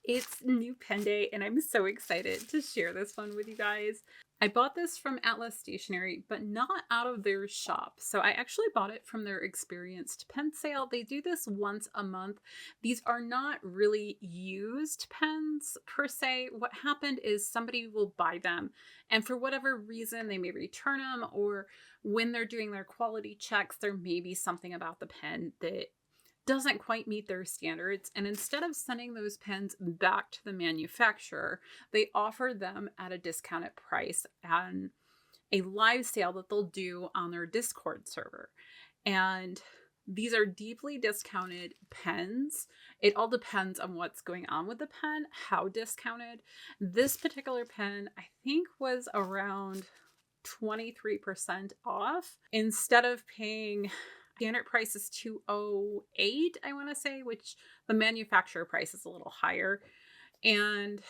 It's new pen day and I'm so excited to share this one with you guys. I bought this from Atlas Stationery, but not out of their shop. So I actually bought it from their experienced pen sale. They do this once a month. These are not really used pens per se. What happened is somebody will buy them and for whatever reason, they may return them, or when they're doing their quality checks, there may be something about the pen that doesn't quite meet their standards. And instead of sending those pens back to the manufacturer, they offer them at a discounted price on a live sale that they'll do on their Discord server. And these are deeply discounted pens. It all depends on what's going on with the pen, how discounted. This particular pen, I think, was around 23% off. Instead of paying standard price is $208, I want to say, which the manufacturer price is a little higher. And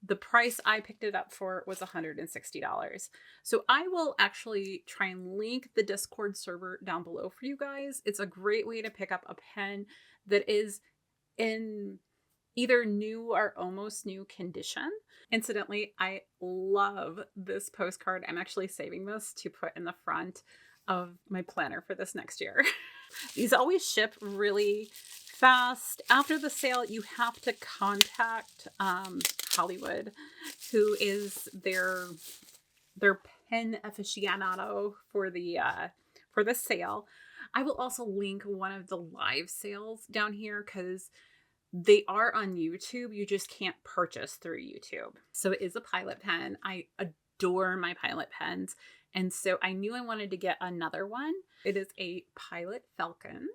the price I picked it up for was $160. So I will actually try and link the Discord server down below for you guys. It's a great way to pick up a pen that is in either new or almost new condition. Incidentally, I love this postcard. I'm actually saving this to put in the front of my planner for this next year. These always ship really fast. After the sale, you have to contact Hollywood, who is their pen aficionado for the sale. I will also link one of the live sales down here because they are on YouTube. You just can't purchase through YouTube. So it is a Pilot pen. I adore my Pilot pens. And so I knew I wanted to get another one. It is a Pilot Falcon.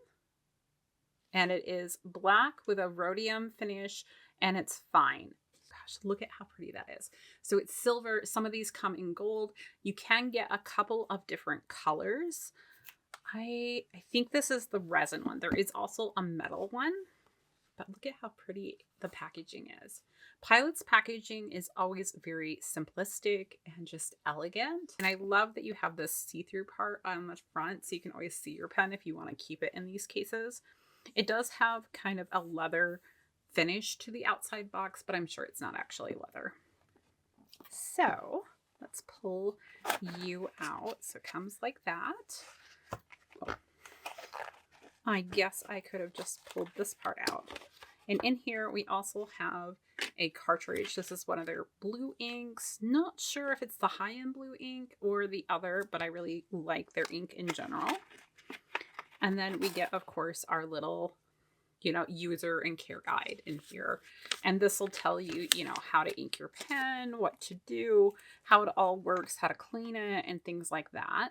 And it is black with a rhodium finish. And it's fine. Gosh, look at how pretty that is. So it's silver. Some of these come in gold. You can get a couple of different colors. I think this is the resin one. There is also a metal one. But look at how pretty the packaging is. Pilot's packaging is always very simplistic and just elegant. And I love that you have this see-through part on the front so you can always see your pen if you want to keep it in these cases. It does have kind of a leather finish to the outside box, but I'm sure it's not actually leather. So let's pull you out. So it comes like that. Oh. I guess I could have just pulled this part out. And in here, we also have a cartridge. This is one of their blue inks. Not sure if it's the high-end blue ink or the other, but I really like their ink in general. And then we get, of course, our little, user and care guide in here. And this will tell you, how to ink your pen, what to do, how it all works, how to clean it, and things like that.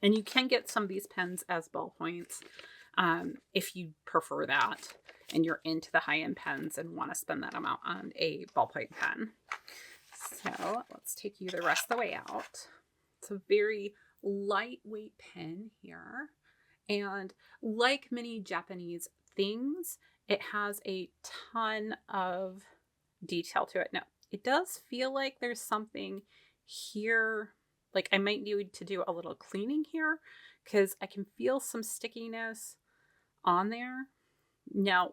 And you can get some of these pens as ballpoints if you prefer that and you're into the high-end pens and want to spend that amount on a ballpoint pen. So let's take you the rest of the way out. It's a very lightweight pen here. And like many Japanese things, it has a ton of detail to it. Now, it does feel like there's something here. Like I might need to do a little cleaning here because I can feel some stickiness on there. Now,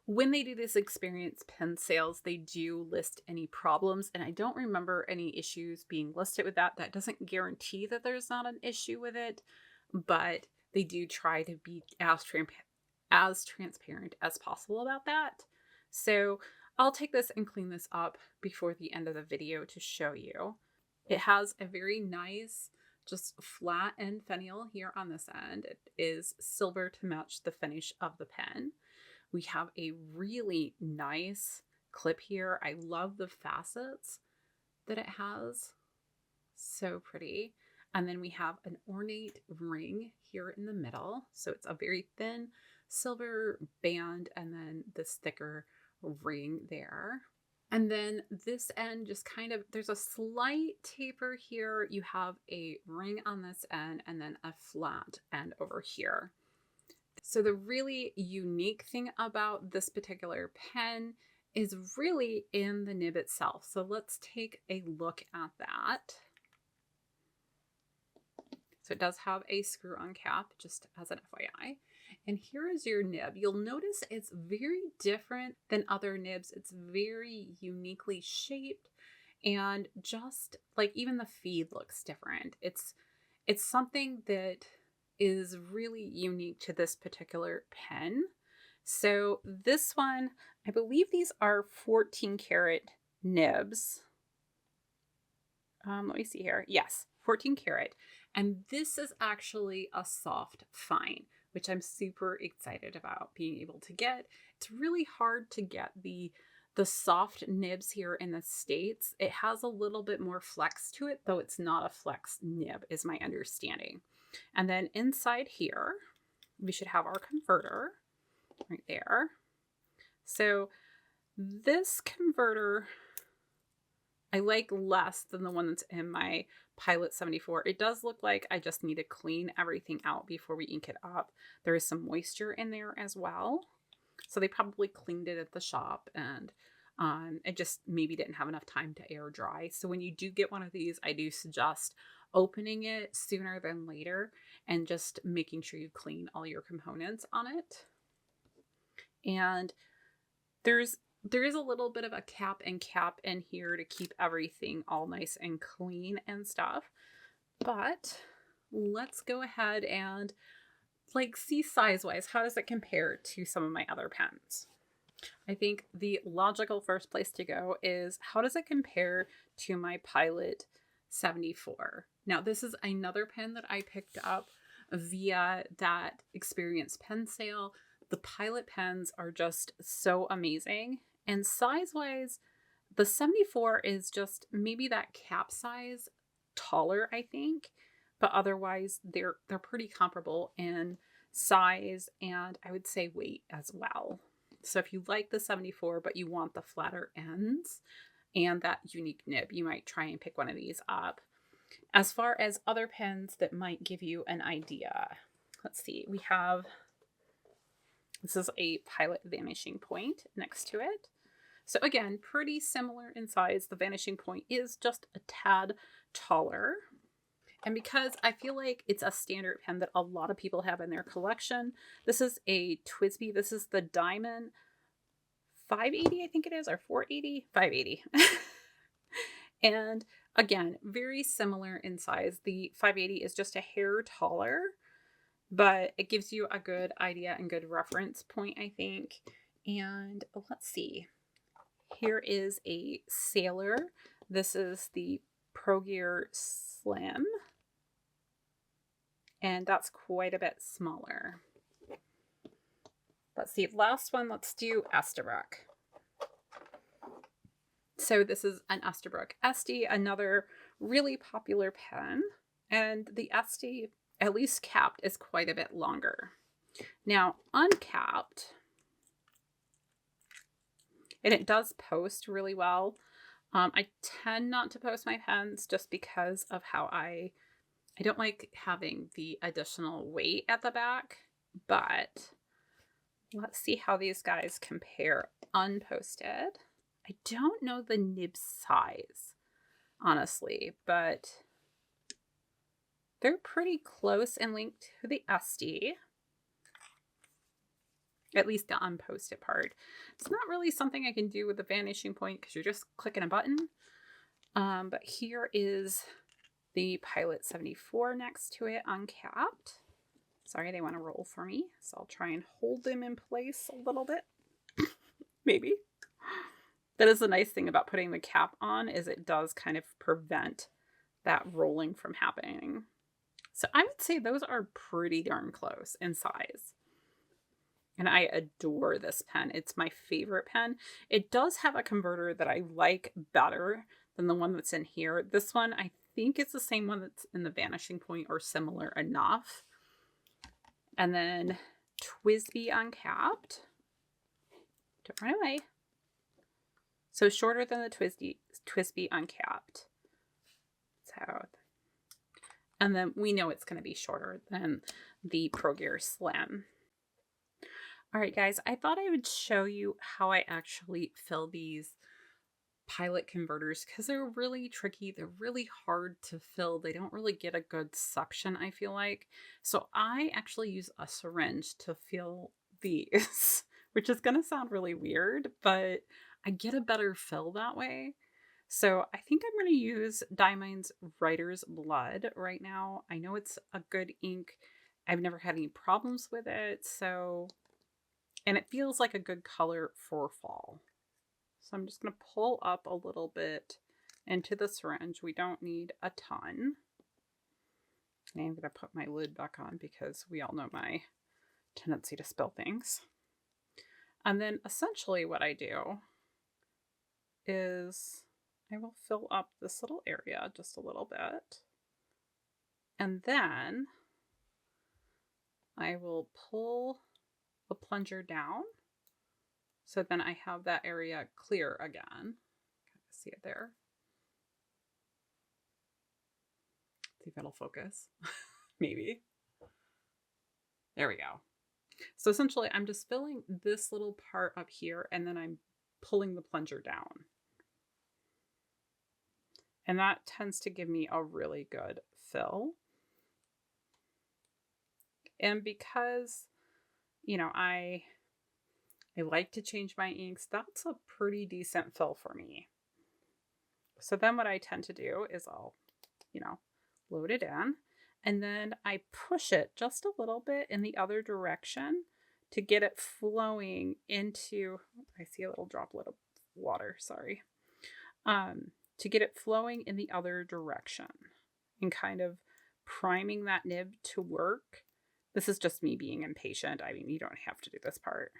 when they do this experience pen sales, they do list any problems, and I don't remember any issues being listed with that. That doesn't guarantee that there's not an issue with it, but they do try to be as transparent as possible about that. So I'll take this and clean this up before the end of the video to show you. It has a very nice, just flat end finial here on this end. It is silver to match the finish of the pen. We have a really nice clip here. I love the facets that it has. So pretty. And then we have an ornate ring here in the middle. So it's a very thin silver band and then this thicker ring there. And then this end just kind of, there's a slight taper here. You have a ring on this end and then a flat end over here. So the really unique thing about this particular pen is really in the nib itself. So let's take a look at that. So it does have a screw-on cap, just as an FYI. And here is your nib. You'll notice it's very different than other nibs. It's very uniquely shaped, and just like even the feed looks different. It's something that is really unique to this particular pen. So this one, I believe these are 14 karat nibs. Let me see here. Yes, 14 karat. And this is actually a soft fine, which I'm super excited about being able to get. It's really hard to get the soft nibs here in the States. It has a little bit more flex to it, though it's not a flex nib, is my understanding. And then inside here, we should have our converter right there. So this converter I like less than the one that's in my Pilot 74. It does look like I just need to clean everything out before we ink it up. There is some moisture in there as well. So they probably cleaned it at the shop, and it just maybe didn't have enough time to air dry. So when you do get one of these, I do suggest opening it sooner than later and just making sure you clean all your components on it. And there is a little bit of a cap in here to keep everything all nice and clean and stuff. But let's go ahead and see size wise, how does it compare to some of my other pens? I think the logical first place to go is, how does it compare to my Pilot 74? Now, this is another pen that I picked up via that Experience pen sale. The Pilot pens are just so amazing. And size-wise, the 74 is just maybe that cap size taller, I think. But otherwise, they're pretty comparable in size and I would say weight as well. So if you like the 74, but you want the flatter ends and that unique nib, you might try and pick one of these up. As far as other pens that might give you an idea, let's see. We have, this is a Pilot Vanishing Point next to it. So again, pretty similar in size. The Vanishing Point is just a tad taller. And because I feel like it's a standard pen that a lot of people have in their collection, this is a TWSBI. This is the Diamond 580, I think it is, or 480? 580. And again, very similar in size. The 580 is just a hair taller, but it gives you a good idea and good reference point, I think. And let's see. Here is a Sailor. This is the Pro Gear Slim. And that's quite a bit smaller. Let's see, last one, let's do Estabrook. So this is an Estabrook SD, another really popular pen. And the SD, at least capped, is quite a bit longer. Now, uncapped, and it does post really well. I tend not to post my pens just because of how I don't like having the additional weight at the back, but let's see how these guys compare unposted. I don't know the nib size, honestly, but they're pretty close in length to the SD, at least the unposted part. It's not really something I can do with the Vanishing Point because you're just clicking a button, but here is the Pilot 74 next to it, uncapped. Sorry, they want to roll for me, so I'll try and hold them in place a little bit. Maybe. That is the nice thing about putting the cap on, is it does kind of prevent that rolling from happening. So I would say those are pretty darn close in size. And I adore this pen. It's my favorite pen. It does have a converter that I like better than the one that's in here. This one, I think it's the same one that's in the Vanishing Point or similar enough. And then TWSBI uncapped. Don't run away. So shorter than the TWSBI uncapped. So, and then we know it's going to be shorter than the Pro Gear Slim. All right, guys, I thought I would show you how I actually fill these Pilot converters because they're really tricky. They're really hard to fill. They don't really get a good suction, I feel like. So I actually use a syringe to fill these, which is going to sound really weird, but I get a better fill that way. So I think I'm going to use Diamine's Writer's Blood right now. I know it's a good ink. I've never had any problems with it. So, and it feels like a good color for fall. So I'm just going to pull up a little bit into the syringe. We don't need a ton. And I'm going to put my lid back on because we all know my tendency to spill things. And then essentially what I do is I will fill up this little area just a little bit. And then I will pull the plunger down. So then I have that area clear again. See it there? See if it'll focus. Maybe. There we go. So essentially I'm just filling this little part up here and then I'm pulling the plunger down. And that tends to give me a really good fill. And because, you know, I like to change my inks, that's a pretty decent fill for me. So then what I tend to do is I'll, load it in and then I push it just a little bit in the other direction to get it flowing into, I see a little droplet of water, sorry. To get it flowing in the other direction and kind of priming that nib to work. This is just me being impatient. I mean, you don't have to do this part.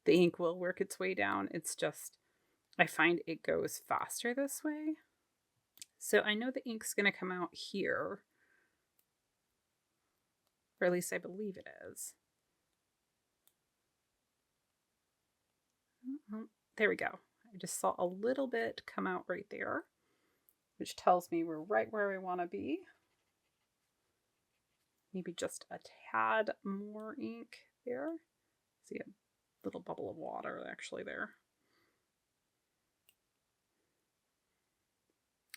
The ink will work its way down. It's just, I find it goes faster this way. So I know the ink's going to come out here. Or at least I believe it is. There we go. I just saw a little bit come out right there, which tells me we're right where we want to be. Maybe just a tad more ink there. See a little bubble of water actually there.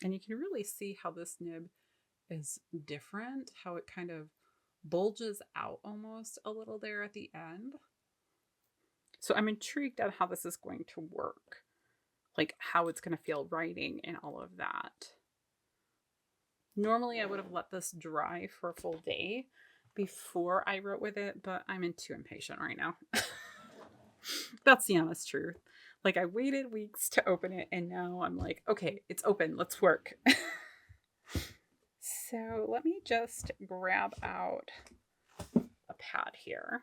And you can really see how this nib is different, how it kind of bulges out almost a little there at the end. So I'm intrigued at how this is going to work, like how it's going to feel writing and all of that. Normally I would have let this dry for a full day before I wrote with it, but I'm too impatient right now. That's the honest truth. Like I waited weeks to open it and now I'm like, okay, it's open, let's work. So let me just grab out a pad here.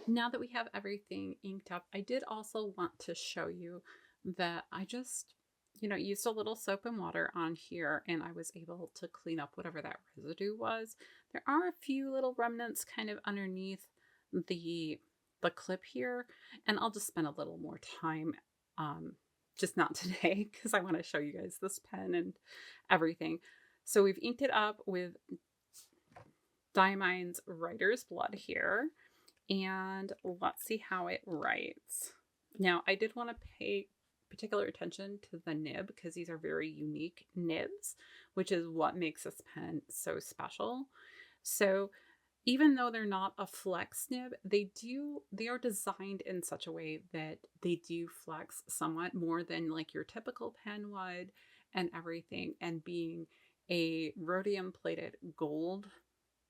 Now that we have everything inked up, I did also want to show you that I just, used a little soap and water on here and I was able to clean up whatever that residue was. There are a few little remnants kind of underneath the clip here, and I'll just spend a little more time, just not today because I want to show you guys this pen and everything. So we've inked it up with Diamine's Writer's Blood here, and let's see how it writes. Now, I did want to pay particular attention to the nib because these are very unique nibs, which is what makes this pen so special. So even though they're not a flex nib, they are designed in such a way that they do flex somewhat more than like your typical pen would and everything. And being a rhodium plated gold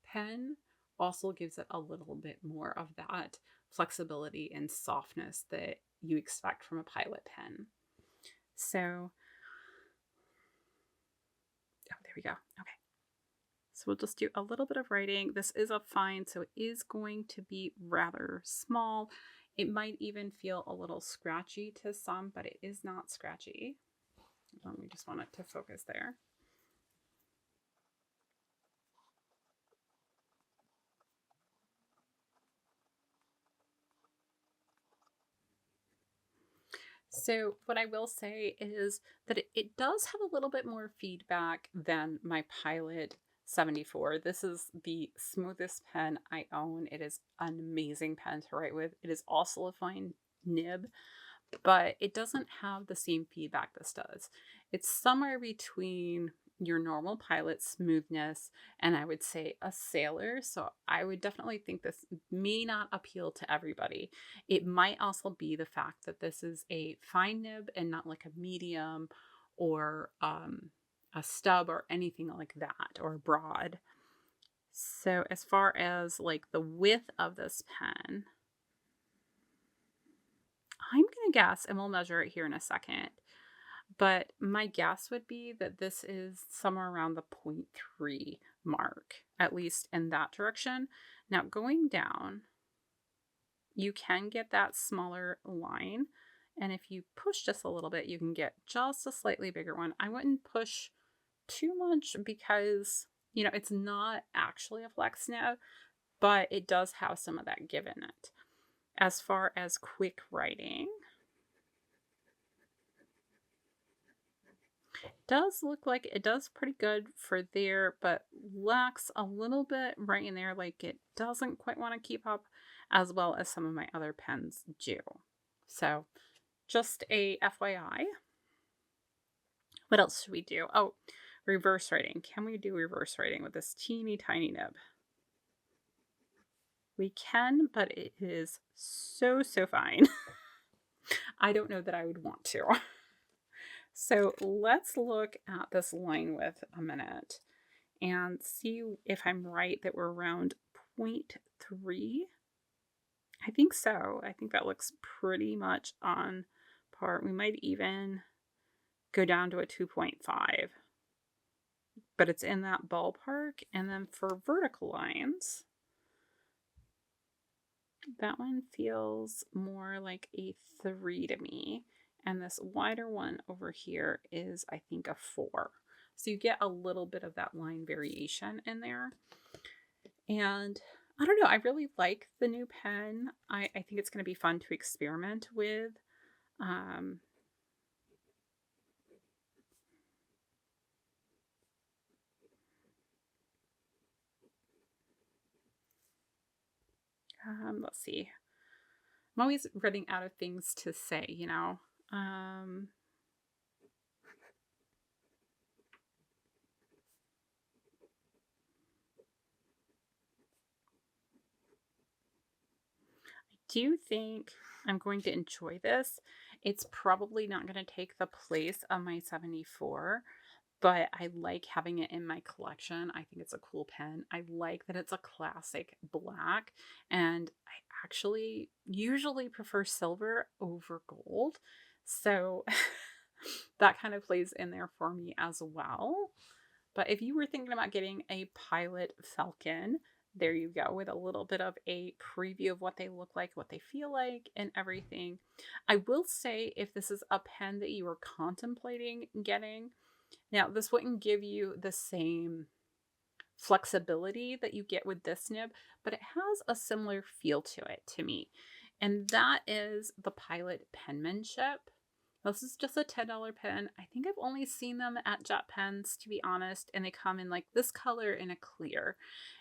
pen also gives it a little bit more of that flexibility and softness that you expect from a Pilot pen. So, there we go. Okay. So we'll just do a little bit of writing. This is a fine, so it is going to be rather small. It might even feel a little scratchy to some, but it is not scratchy. We just want it to focus there. So what I will say is that it does have a little bit more feedback than my Pilot 74. This is the smoothest pen I own. It is an amazing pen to write with. It is also a fine nib, but it doesn't have the same feedback this does. It's somewhere between your normal Pilot smoothness and I would say a Sailor. So I would definitely think this may not appeal to everybody. It might also be the fact that this is a fine nib and not like a medium or a stub or anything like that, or broad. So as far as like the width of this pen, I'm going to guess, and we'll measure it here in a second, but my guess would be that this is somewhere around the 0.3 mark, at least in that direction. Now going down, you can get that smaller line. And if you push just a little bit, you can get just a slightly bigger one. I wouldn't push too much because, you know, it's not actually a flex nib, but it does have some of that give in it. As far as quick writing, does look like it does pretty good for there, but lacks a little bit right in there. Like it doesn't quite want to keep up as well as some of my other pens do. So just a FYI. What else should we do? Oh, reverse writing. Can we do reverse writing with this teeny tiny nib? We can, but it is so fine. I don't know that I would want to. So let's look at this line width a minute and see if I'm right that we're around 0.3. I think so. I think that looks pretty much on par. We might even go down to a 2.5, but it's in that ballpark. And then for vertical lines, that one feels more like a 3 to me. And this wider one over here is, I think, a 4. So you get a little bit of that line variation in there. And I don't know, I really like the new pen. I think it's going to be fun to experiment with. Let's see. I'm always running out of things to say, you know. Do you think I'm going to enjoy this? It's probably not going to take the place of my 74, but I like having it in my collection. I think it's a cool pen. I like that it's a classic black, and I actually usually prefer silver over gold. So that kind of plays in there for me as well. But if you were thinking about getting a Pilot Falcon, there you go, with a little bit of a preview of what they look like, what they feel like, and everything. I will say, if this is a pen that you were contemplating getting, now this wouldn't give you the same flexibility that you get with this nib, but it has a similar feel to it to me. And that is the Pilot penmanship. This is just a $10 pen. I think I've only seen them at Jet Pens, to be honest, and they come in like this color in a clear.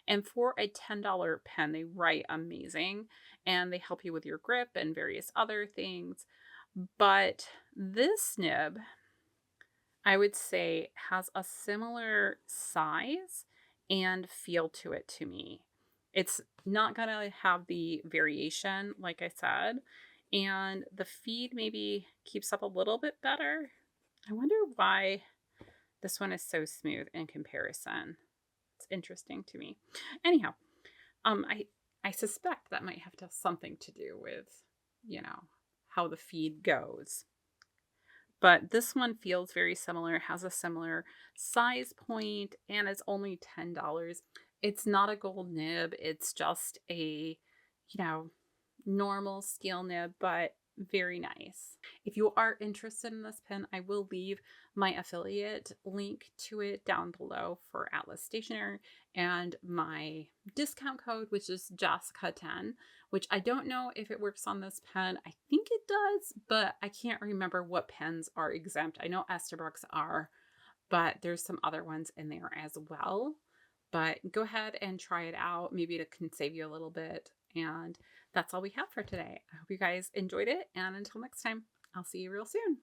And for a $10 pen, they write amazing and they help you with your grip and various other things. But this nib, I would say, has a similar size and feel to it to me. It's not going to have the variation, like I said, and the feed maybe keeps up a little bit better. I wonder why this one is so smooth in comparison. It's interesting to me. Anyhow, I suspect that might have to have something to do with, you know, how the feed goes. But this one feels very similar, has a similar size point, and it's only $10. It's not a gold nib. It's just a, you know, normal scale nib, but very nice. If you are interested in this pen, I will leave my affiliate link to it down below for Atlas Stationery and my discount code, which is Jessica10, which I don't know if it works on this pen. I think it does, but I can't remember what pens are exempt. I know Esterbrook's are, but there's some other ones in there as well. But go ahead and try it out. Maybe it can save you a little bit. And that's all we have for today. I hope you guys enjoyed it. And until next time. I'll see you real soon.